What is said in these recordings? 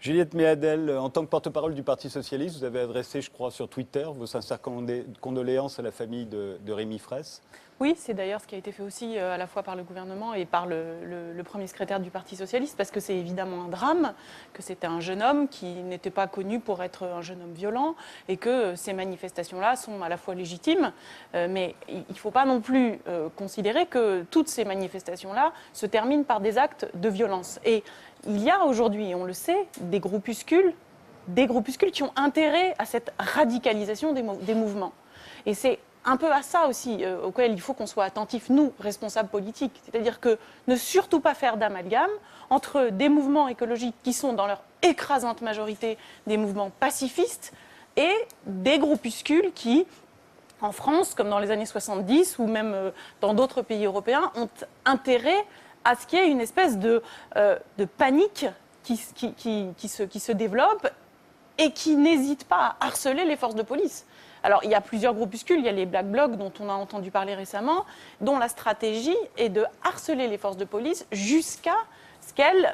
Juliette Méadel, en tant que porte-parole du Parti socialiste, vous avez adressé, je crois, sur Twitter, vos sincères condoléances à la famille de Rémi Fraisse. Oui, c'est d'ailleurs ce qui a été fait aussi à la fois par le gouvernement et par le premier secrétaire du Parti socialiste, parce que c'est évidemment un drame, que c'était un jeune homme qui n'était pas connu pour être un jeune homme violent, et que ces manifestations-là sont à la fois légitimes, mais il ne faut pas non plus considérer que toutes ces manifestations-là se terminent par des actes de violence. Et il y a aujourd'hui, on le sait, des groupuscules qui ont intérêt à cette radicalisation des mouvements. Et c'est un peu à ça aussi auquel il faut qu'on soit attentifs, nous, responsables politiques. C'est-à-dire que ne surtout pas faire d'amalgame entre des mouvements écologiques qui sont dans leur écrasante majorité des mouvements pacifistes et des groupuscules qui, en France, comme dans les années 70 ou même dans d'autres pays européens, ont intérêt à ce qu'il y ait une espèce de panique qui se développe et qui n'hésite pas à harceler les forces de police. Alors, il y a plusieurs groupuscules, il y a les Black Blocs dont on a entendu parler récemment, dont la stratégie est de harceler les forces de police jusqu'à ce qu'elles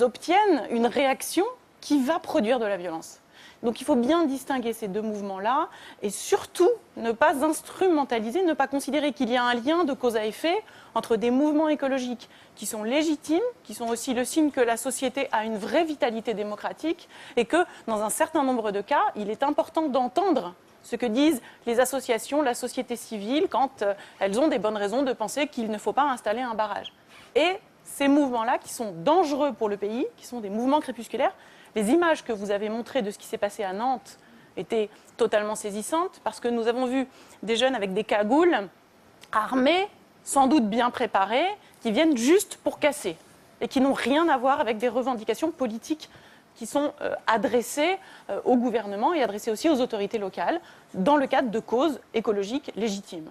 obtiennent une réaction qui va produire de la violence. Donc il faut bien distinguer ces deux mouvements-là et surtout ne pas instrumentaliser, ne pas considérer qu'il y a un lien de cause à effet entre des mouvements écologiques qui sont légitimes, qui sont aussi le signe que la société a une vraie vitalité démocratique et que dans un certain nombre de cas, il est important d'entendre ce que disent les associations, la société civile, quand elles ont des bonnes raisons de penser qu'il ne faut pas installer un barrage. Et ces mouvements-là qui sont dangereux pour le pays, qui sont des mouvements crépusculaires, les images que vous avez montrées de ce qui s'est passé à Nantes étaient totalement saisissantes parce que nous avons vu des jeunes avec des cagoules, armés, sans doute bien préparés, qui viennent juste pour casser et qui n'ont rien à voir avec des revendications politiques qui sont adressées au gouvernement et adressées aussi aux autorités locales dans le cadre de causes écologiques légitimes.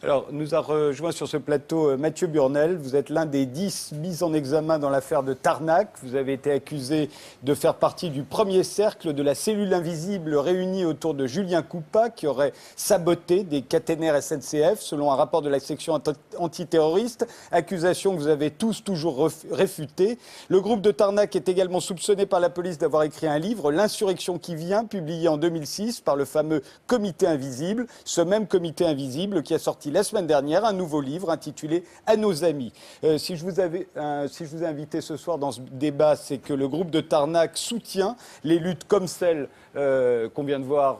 Alors, nous a rejoint sur ce plateau Mathieu Burnel. Vous êtes l'un des 10 mis en examen dans l'affaire de Tarnac. Vous avez été accusé de faire partie du premier cercle de la cellule invisible réunie autour de Julien Coupat, qui aurait saboté des caténaires SNCF, selon un rapport de la section antiterroriste. Accusation que vous avez tous toujours réfutée. Le groupe de Tarnac est également soupçonné par la police d'avoir écrit un livre, L'insurrection qui vient, publié en 2006 par le fameux Comité Invisible. Ce même Comité Invisible qui a sorti la semaine dernière un nouveau livre intitulé « À nos amis ». Si je vous ai invité ce soir dans ce débat, c'est que le groupe de Tarnac soutient les luttes comme celle qu'on vient de voir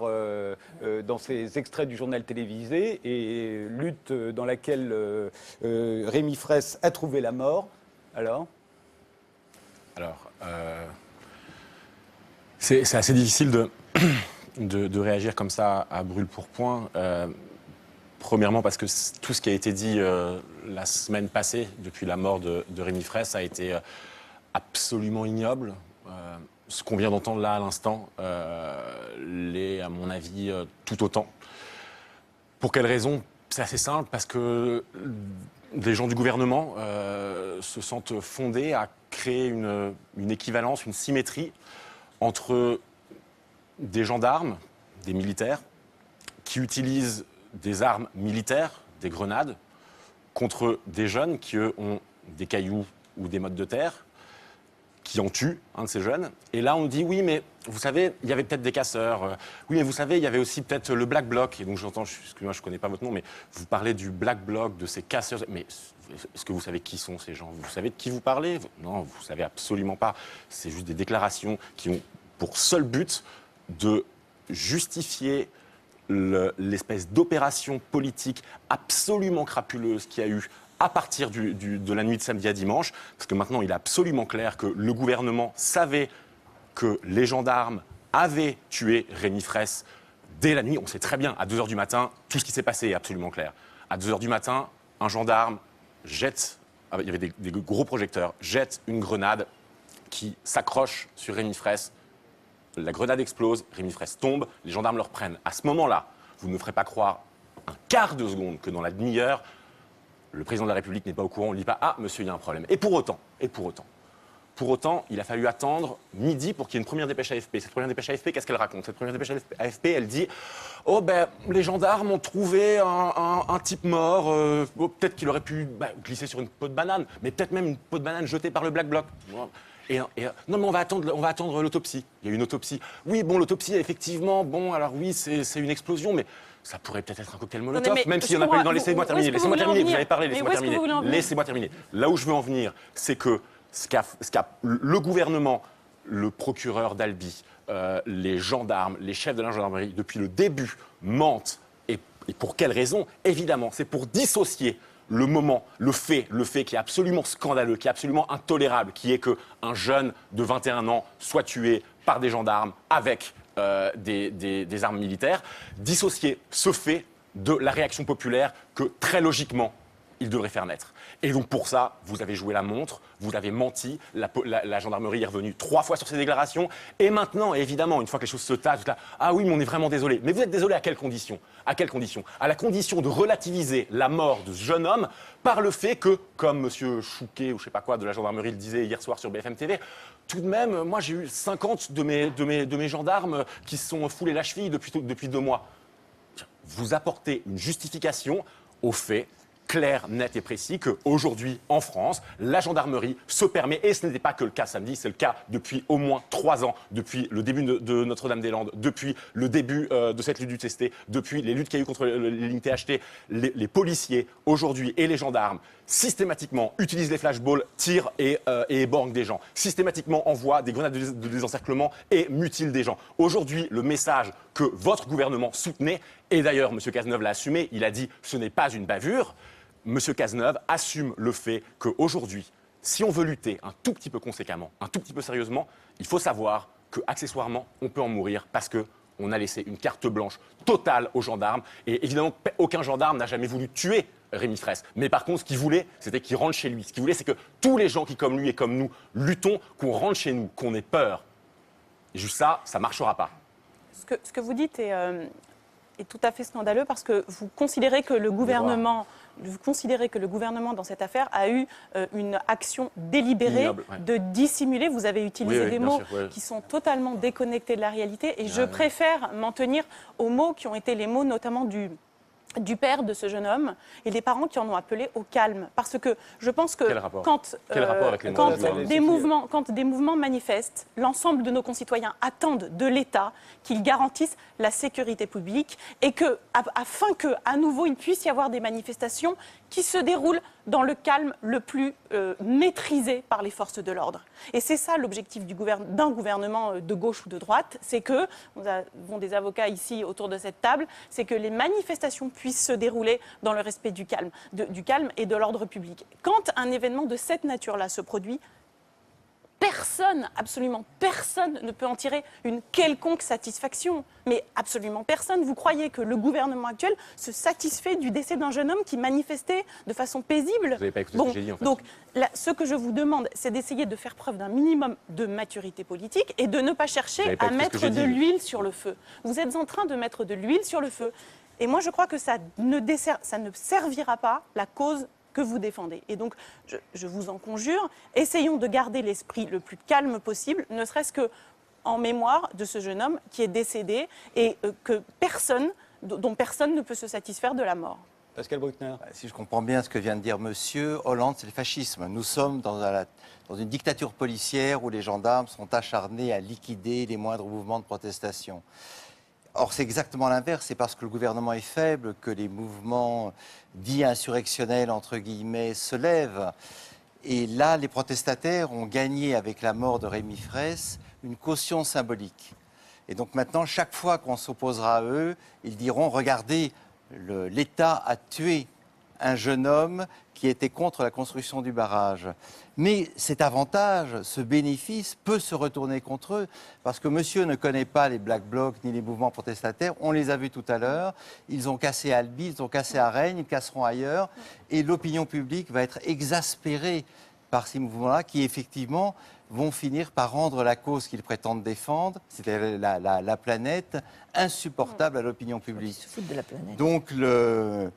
dans ces extraits du journal télévisé et lutte dans laquelle Rémi Fraisse a trouvé la mort. Alors, c'est assez difficile de réagir comme ça à brûle-pourpoint. Premièrement parce que tout ce qui a été dit la semaine passée, depuis la mort de Rémi Fraisse, a été absolument ignoble. Ce qu'on vient d'entendre là à l'instant l'est, à mon avis, tout autant. Pour quelle raison? C'est assez simple, parce que des gens du gouvernement se sentent fondés à créer une équivalence, une symétrie entre des gendarmes, des militaires, qui utilisent des armes militaires, des grenades, contre des jeunes qui, eux, ont des cailloux ou des mottes de terre, qui en tuent un de ces jeunes. Et là, on dit, oui, mais vous savez, il y avait peut-être des casseurs. Oui, mais vous savez, il y avait aussi peut-être le Black Bloc. Et donc, j'entends, excusez-moi, je ne connais pas votre nom, mais vous parlez du Black Bloc, de ces casseurs. Mais est-ce que vous savez qui sont ces gens? Vous savez de qui vous parlez? Non, vous ne savez absolument pas. C'est juste des déclarations qui ont pour seul but de justifier l'espèce d'opération politique absolument crapuleuse qu'il y a eu à partir de la nuit de samedi à dimanche, parce que maintenant il est absolument clair que le gouvernement savait que les gendarmes avaient tué Rémi Fraisse dès la nuit. On sait très bien, à 2h du matin, tout ce qui s'est passé est absolument clair. À 2h du matin, un gendarme jette, il y avait des gros projecteurs, jette une grenade qui s'accroche sur Rémi Fraisse. La grenade explose, Rémi Fraisse tombe, les gendarmes le reprennent. À ce moment-là, vous ne me ferez pas croire un quart de seconde que dans la demi-heure, le président de la République n'est pas au courant, on ne dit pas « Ah, monsieur, il y a un problème ». Et pour autant, il a fallu attendre midi pour qu'il y ait une première dépêche AFP. Cette première dépêche AFP, qu'est-ce qu'elle raconte? Cette première dépêche AFP, elle dit « Oh, ben, les gendarmes ont trouvé un type mort, peut-être qu'il aurait pu glisser sur une peau de banane, mais peut-être même une peau de banane jetée par le Black Bloc ». Non, mais on va attendre l'autopsie. Il y a une autopsie. Oui, bon, l'autopsie, effectivement, bon, alors oui, c'est une explosion, mais ça pourrait peut-être être un cocktail Molotov, même s'il n'y en a pas eu dans... Laissez-moi terminer, vous avez parlé, laissez-moi terminer. Là où je veux en venir, c'est que le gouvernement, le procureur d'Albi, les gendarmes, les chefs de la gendarmerie, depuis le début, mentent. Et pour quelle raison? Évidemment, c'est pour dissocier le moment, le fait qui est absolument scandaleux, qui est absolument intolérable, qui est qu'un jeune de 21 ans soit tué par des gendarmes avec des armes militaires, dissocier ce fait de la réaction populaire que, très logiquement, il devrait faire naître. Et donc pour ça, vous avez joué la montre, vous avez menti, la gendarmerie est revenue 3 fois sur ses déclarations, et maintenant, évidemment, une fois que les choses se tassent, là, ah oui, mais on est vraiment désolé. Mais vous êtes désolé à quelles conditions? À quelles conditions? À la condition de relativiser la mort de ce jeune homme par le fait que, comme M. Chouquet ou je sais pas quoi de la gendarmerie le disait hier soir sur BFM TV, tout de même, moi j'ai eu 50 de mes gendarmes qui se sont foulés la cheville depuis 2 mois. Vous apportez une justification au fait clair, net et précis qu'aujourd'hui, en France, la gendarmerie se permet, et ce n'était pas que le cas samedi, c'est le cas depuis au moins 3 ans, depuis le début de Notre-Dame-des-Landes, depuis le début de cette lutte du testé, depuis les luttes qu'il y a eu contre les lignes THT, les policiers, aujourd'hui, et les gendarmes, systématiquement utilisent les flashballs, tirent et éborgnent des gens, systématiquement envoient des grenades de désencerclement et mutilent des gens. Aujourd'hui, le message que votre gouvernement soutenait, et d'ailleurs, M. Cazeneuve l'a assumé, il a dit « ce n'est pas une bavure », M. Cazeneuve assume le fait qu'aujourd'hui, si on veut lutter un tout petit peu conséquemment, un tout petit peu sérieusement, il faut savoir qu'accessoirement, on peut en mourir parce qu'on a laissé une carte blanche totale aux gendarmes. Et évidemment, aucun gendarme n'a jamais voulu tuer Rémi Fraisse. Mais par contre, ce qu'il voulait, c'était qu'il rentre chez lui. Ce qu'il voulait, c'est que tous les gens qui, comme lui et comme nous, luttons, qu'on rentre chez nous, qu'on ait peur. Et juste ça, ça ne marchera pas. Ce que vous dites est tout à fait scandaleux parce que vous considérez que le gouvernement... Vous considérez que le gouvernement, dans cette affaire, a eu une action délibérée de dissimuler. Vous avez utilisé des mots qui sont totalement déconnectés de la réalité. Et je préfère m'en tenir aux mots qui ont été les mots notamment du père de ce jeune homme et des parents qui en ont appelé au calme. Parce que je pense que quand des mouvements manifestent, l'ensemble de nos concitoyens attendent de l'État qu'il garantisse la sécurité publique et afin qu'à nouveau il puisse y avoir des manifestations qui se déroulent dans le calme le plus maîtrisé par les forces de l'ordre. Et c'est ça l'objectif d'un gouvernement de gauche ou de droite, c'est que, nous avons des avocats ici autour de cette table, c'est que les manifestations puissent se dérouler dans le respect du calme et de l'ordre public. Quand un événement de cette nature-là se produit, personne, absolument personne ne peut en tirer une quelconque satisfaction. Mais absolument personne. Vous croyez que le gouvernement actuel se satisfait du décès d'un jeune homme qui manifestait de façon paisible? Vous n'avez pas écouté ce que j'ai dit, en fait. Donc, là, ce que je vous demande, c'est d'essayer de faire preuve d'un minimum de maturité politique et de ne pas chercher à mettre de l'huile sur le feu. Vous êtes en train de mettre de l'huile sur le feu. Et moi, je crois que ça ne servira pas la cause que vous défendez. Et donc, je vous en conjure, essayons de garder l'esprit le plus calme possible, ne serait-ce qu'en mémoire de ce jeune homme qui est décédé et dont personne ne peut se satisfaire de la mort. Pascal Bruckner. Si je comprends bien ce que vient de dire Monsieur Hollande, c'est le fascisme. Nous sommes dans une dictature policière où les gendarmes sont acharnés à liquider les moindres mouvements de protestation. Or, c'est exactement l'inverse. C'est parce que le gouvernement est faible que les mouvements dits insurrectionnels, entre guillemets, se lèvent. Et là, les protestataires ont gagné avec la mort de Rémi Fraisse une caution symbolique. Et donc maintenant, chaque fois qu'on s'opposera à eux, ils diront « Regardez, l'État a tué un jeune homme qui était contre la construction du barrage ». Mais cet avantage, ce bénéfice peut se retourner contre eux parce que monsieur ne connaît pas les Black Blocs ni les mouvements protestataires. On les a vus tout à l'heure. Ils ont cassé Albi, ils ont cassé à Rennes, ils casseront ailleurs. Et l'opinion publique va être exaspérée par ces mouvements-là qui, effectivement, vont finir par rendre la cause qu'ils prétendent défendre, c'est-à-dire la planète, insupportable à l'opinion publique. Ils se foutent de la planète. Donc le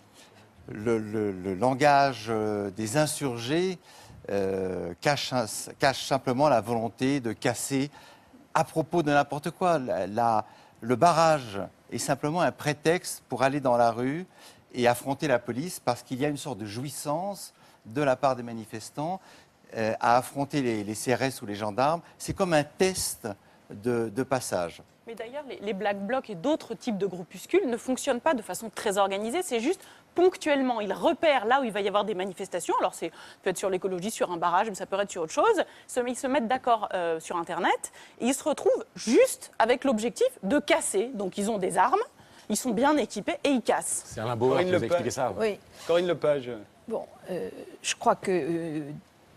langage des insurgés cache simplement la volonté de casser à propos de n'importe quoi. Le barrage est simplement un prétexte pour aller dans la rue et affronter la police parce qu'il y a une sorte de jouissance de la part des manifestants à affronter les CRS ou les gendarmes. C'est comme un test de passage. Mais d'ailleurs, les Black Blocs et d'autres types de groupuscules ne fonctionnent pas de façon très organisée, c'est juste ponctuellement. Ils repèrent là où il va y avoir des manifestations. Alors, ça peut être sur l'écologie, sur un barrage, mais ça peut être sur autre chose. Ils se mettent d'accord sur Internet et ils se retrouvent juste avec l'objectif de casser. Donc, ils ont des armes, ils sont bien équipés et ils cassent. C'est Alain Bauer qui nous a expliqué ça. Oui. Corinne Lepage. Bon, je crois que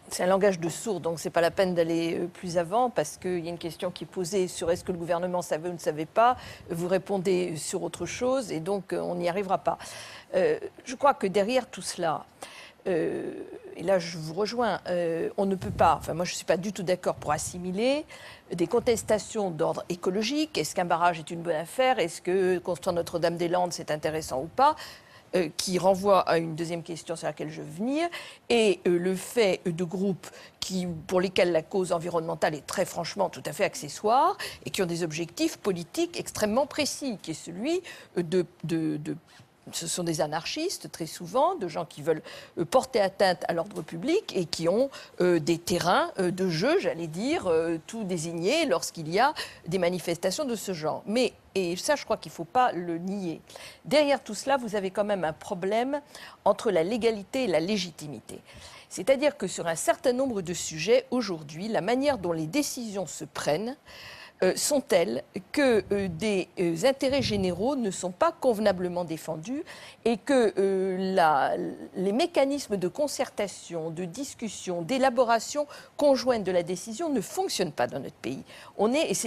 c'est un langage de sourd, donc ce n'est pas la peine d'aller plus avant, parce qu'il y a une question qui est posée sur est-ce que le gouvernement savait ou ne savait pas. Vous répondez sur autre chose, et donc on n'y arrivera pas. Je crois que derrière tout cela, et là je vous rejoins, on ne peut pas, enfin moi je ne suis pas du tout d'accord pour assimiler des contestations d'ordre écologique. Est-ce qu'un barrage est une bonne affaire? Est-ce que construire Notre-Dame-des-Landes c'est intéressant ou pas? Qui renvoie à une deuxième question sur laquelle je veux venir, et le fait de groupes pour lesquels la cause environnementale est très franchement tout à fait accessoire et qui ont des objectifs politiques extrêmement précis, qui est celui ce sont des anarchistes, très souvent, de gens qui veulent porter atteinte à l'ordre public et qui ont des terrains de jeu, j'allais dire, tout désignés lorsqu'il y a des manifestations de ce genre. Mais, et ça, je crois qu'il ne faut pas le nier, derrière tout cela, vous avez quand même un problème entre la légalité et la légitimité. C'est-à-dire que sur un certain nombre de sujets, aujourd'hui, la manière dont les décisions se prennent sont telles que des intérêts généraux ne sont pas convenablement défendus et que les mécanismes de concertation, de discussion, d'élaboration conjointe de la décision ne fonctionnent pas dans notre pays.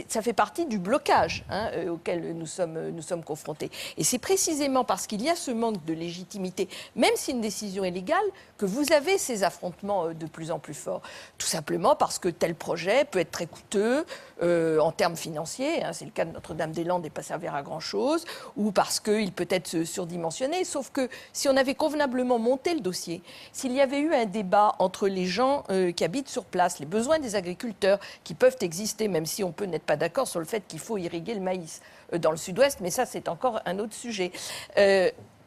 Ça fait partie du blocage auquel nous sommes confrontés. Et c'est précisément parce qu'il y a ce manque de légitimité, même si une décision est légale, que vous avez ces affrontements de plus en plus forts. Tout simplement parce que tel projet peut être très coûteux en termes financiers, c'est le cas de Notre-Dame-des-Landes et pas servir à grand-chose, ou parce qu'il peut être surdimensionné, sauf que si on avait convenablement monté le dossier, s'il y avait eu un débat entre les gens qui habitent sur place, les besoins des agriculteurs qui peuvent exister, même si on peut n'être pas d'accord sur le fait qu'il faut irriguer le maïs dans le sud-ouest, mais ça c'est encore un autre sujet.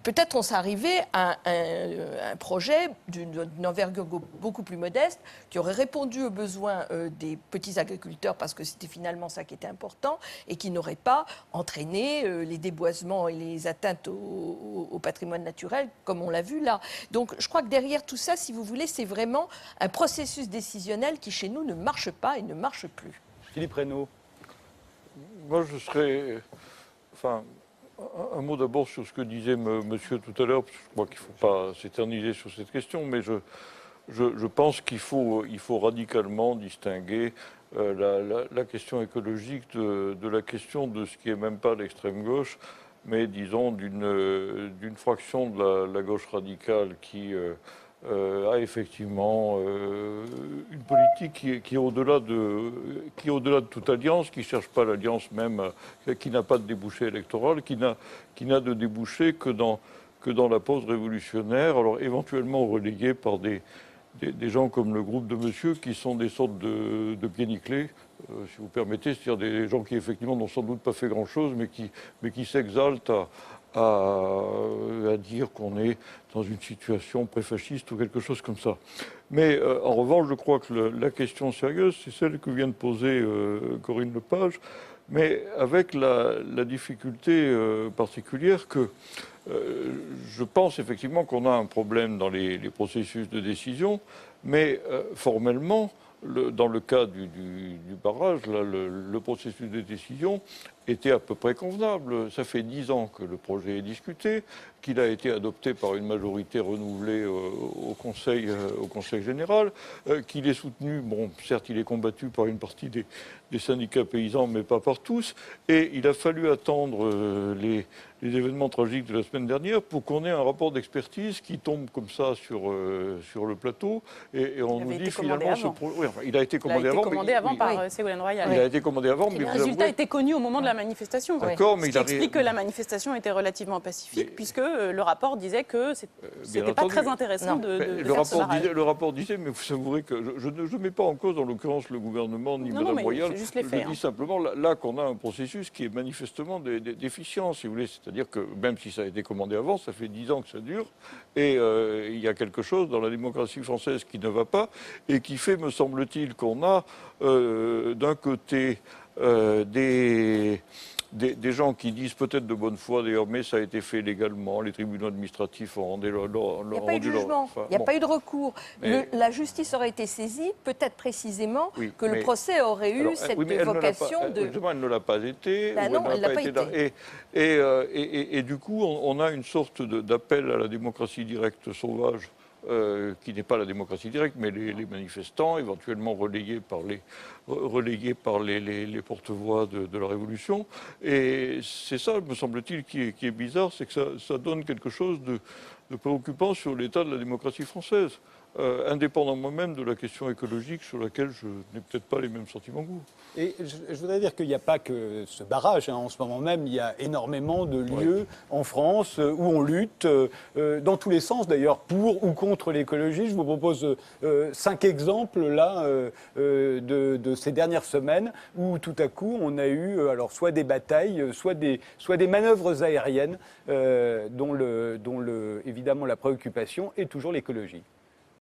Peut-être on s'est arrivé à un projet d'une envergure beaucoup plus modeste qui aurait répondu aux besoins des petits agriculteurs parce que c'était finalement ça qui était important et qui n'aurait pas entraîné les déboisements et les atteintes au patrimoine naturel comme on l'a vu là. Donc je crois que derrière tout ça, si vous voulez, c'est vraiment un processus décisionnel qui chez nous ne marche pas et ne marche plus. Philippe Reynaud. Moi je serais... Un mot d'abord sur ce que disait monsieur tout à l'heure, parce que je crois qu'il ne faut pas s'éterniser sur cette question, mais je pense qu'il faut radicalement distinguer la question écologique de la question de ce qui n'est même pas l'extrême gauche, mais disons d'une fraction de la gauche radicale qui a effectivement une politique qui est au-delà de toute alliance, qui ne cherche pas l'alliance même, qui n'a pas de débouché électoral, qui n'a de débouché que dans la pause révolutionnaire, alors éventuellement relégué par des gens comme le groupe de monsieur qui sont des sortes de pieds nickelés, si vous permettez, c'est-à-dire des gens qui effectivement n'ont sans doute pas fait grand-chose, mais qui s'exaltent à dire qu'on est dans une situation pré-fasciste ou quelque chose comme ça. Mais en revanche, je crois que la question sérieuse, c'est celle que vient de poser Corinne Lepage, mais avec la difficulté particulière que je pense effectivement qu'on a un problème dans les processus de décision, mais formellement, dans le cas du barrage, là, le processus de décision était à peu près convenable. Ça fait 10 ans que le projet est discuté, qu'il a été adopté par une majorité renouvelée au Conseil général, qu'il est soutenu, bon, certes il est combattu par une partie des syndicats paysans, mais pas par tous, et il a fallu attendre les événements tragiques de la semaine dernière pour qu'on ait un rapport d'expertise qui tombe comme ça sur le plateau, et on nous dit finalement... il a été commandé avant. Par Ségolène Royal. Il a été commandé avant, mais le résultat était connu au moment de la manifestation. D'accord, mais Ce qui explique que la manifestation était relativement pacifique, puisque le rapport disait que c'était pas très intéressant de faire ce barrage. Le rapport disait, mais vous savourez que je ne mets pas en cause, en l'occurrence, le gouvernement ni Mme Royal. C'est juste les faits, je dis simplement là qu'on a un processus qui est manifestement déficient, si vous voulez. C'est-à-dire que même si ça a été commandé avant, ça fait 10 ans que ça dure, et il y a quelque chose dans la démocratie française qui ne va pas, et qui fait, me semble-t-il, qu'on a d'un côté des gens qui disent peut-être de bonne foi, d'ailleurs, mais ça a été fait légalement, les tribunaux administratifs ont rendu leur... Il n'y a pas eu de jugement, il n'y a pas eu de recours. La justice aurait été saisie, peut-être précisément que le procès aurait eu cette vocation de... Justement, elle ne l'a pas été. Non, elle ne l'a pas été. Et du coup, on a une sorte d'appel à la démocratie directe sauvage, qui n'est pas la démocratie directe, mais les manifestants, éventuellement relayés par les porte-voix de la Révolution. Et c'est ça, me semble-t-il, qui est bizarre, c'est que ça donne quelque chose de préoccupant sur l'état de la démocratie française, indépendamment même de la question écologique sur laquelle je n'ai peut-être pas les mêmes sentiments que vous. Et je voudrais dire qu'il n'y a pas que ce barrage. En ce moment même, il y a énormément de lieux en France où on lutte, dans tous les sens d'ailleurs, pour ou contre l'écologie. Je vous propose 5 exemples là de ces dernières semaines où tout à coup on a eu alors soit des batailles, soit des manœuvres aériennes dont évidemment la préoccupation est toujours l'écologie.